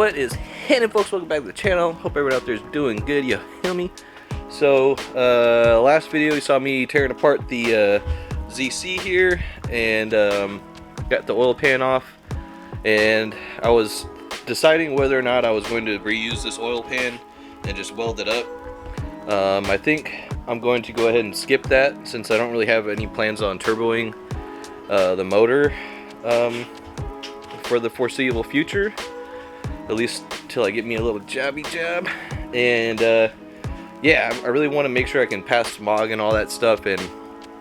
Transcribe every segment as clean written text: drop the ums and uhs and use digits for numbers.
What is happening, folks? Welcome back to the channel. Hope everyone out there is doing good. You hear me? So, last video you saw me tearing apart the ZC here and got the oil pan off, and I was deciding whether or not I was going to reuse this oil pan and just weld it up. I think I'm going to go ahead and skip that since I don't really have any plans on turboing the motor for the foreseeable future, at least till I get me a little jobby job. And yeah, I really want to make sure I can pass smog and all that stuff, and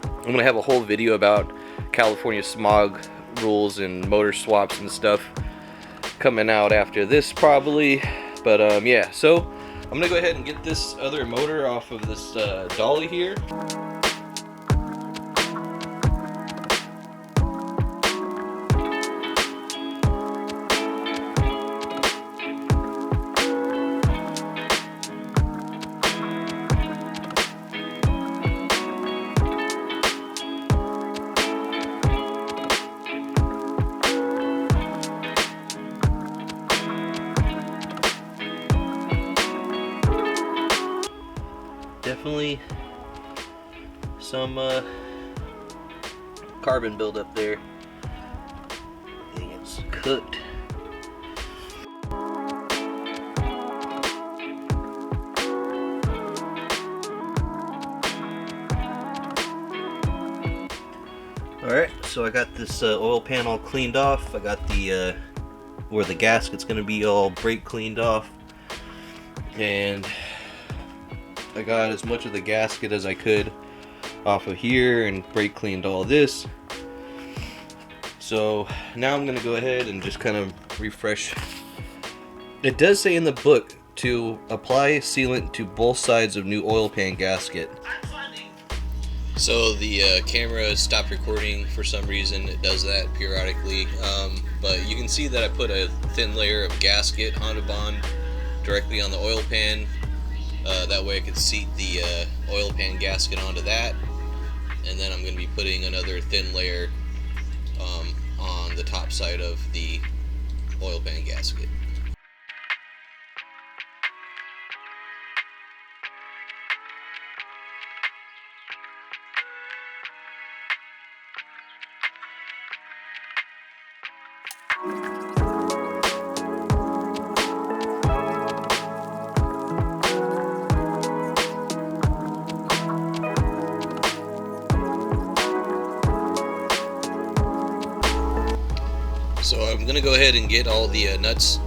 I'm gonna have a whole video about California smog rules and motor swaps and stuff coming out after this probably. But yeah, so I'm gonna go ahead and get this other motor off of this dolly here. Definitely some carbon buildup there. I think it's cooked. Alright, so I got this oil pan all cleaned off. I got the where the gasket's gonna be all brake cleaned off, and I got as much of the gasket as I could off of here and brake cleaned all this. So now I'm gonna go ahead and just kind of refresh. It does say in the book to apply sealant to both sides of new oil pan gasket. So the camera stopped recording for some reason. It does that periodically, but you can see that I put a thin layer of gasket Honda Bond directly on the oil pan. That way I could seat the oil pan gasket onto that, and then I'm going to be putting another thin layer on the top side of the oil pan gasket. So I'm gonna go ahead and get all the nuts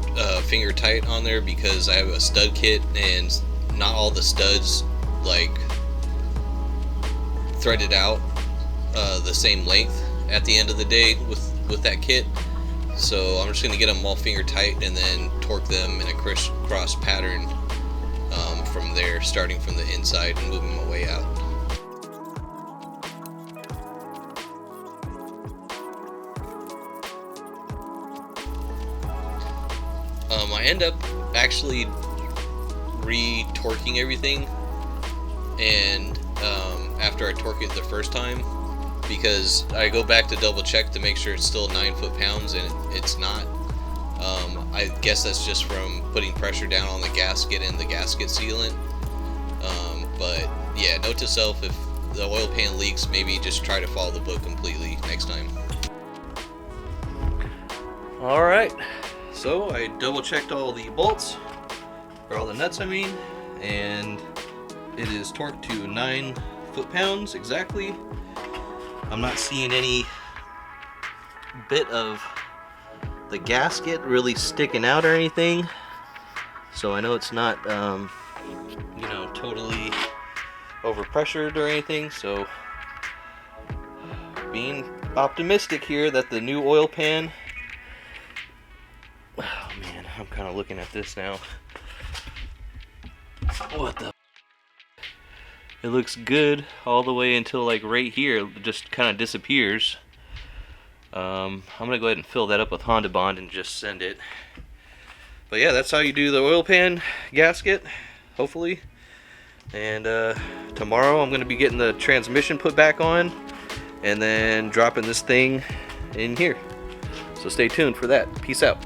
finger tight on there, because I have a stud kit and not all the studs like threaded out the same length at the end of the day with that kit. So I'm just gonna get them all finger tight and then torque them in a crisscross pattern from there, starting from the inside and moving my way out. I end up actually re-torquing everything, and after I torque it the first time, because I go back to double check to make sure it's still 9 foot-pounds, and it's not. I guess that's just from putting pressure down on the gasket and the gasket sealant. But yeah, note to self, if the oil pan leaks, maybe just try to follow the book completely next time. Alright. So I double checked all the bolts, or all the nuts I mean, and it is torqued to 9 foot-pounds exactly. I'm not seeing any bit of the gasket really sticking out or anything, so I know it's not you know, totally overpressured or anything. So being optimistic here that the new oil pan, oh man, I'm kind of looking at this now. What the? It looks good all the way until like right here. It just kind of disappears. I'm gonna go ahead and fill that up with Honda Bond and just send it. But yeah, that's how you do the oil pan gasket, hopefully. And tomorrow I'm gonna be getting the transmission put back on, and then dropping this thing in here. So stay tuned for that. Peace out.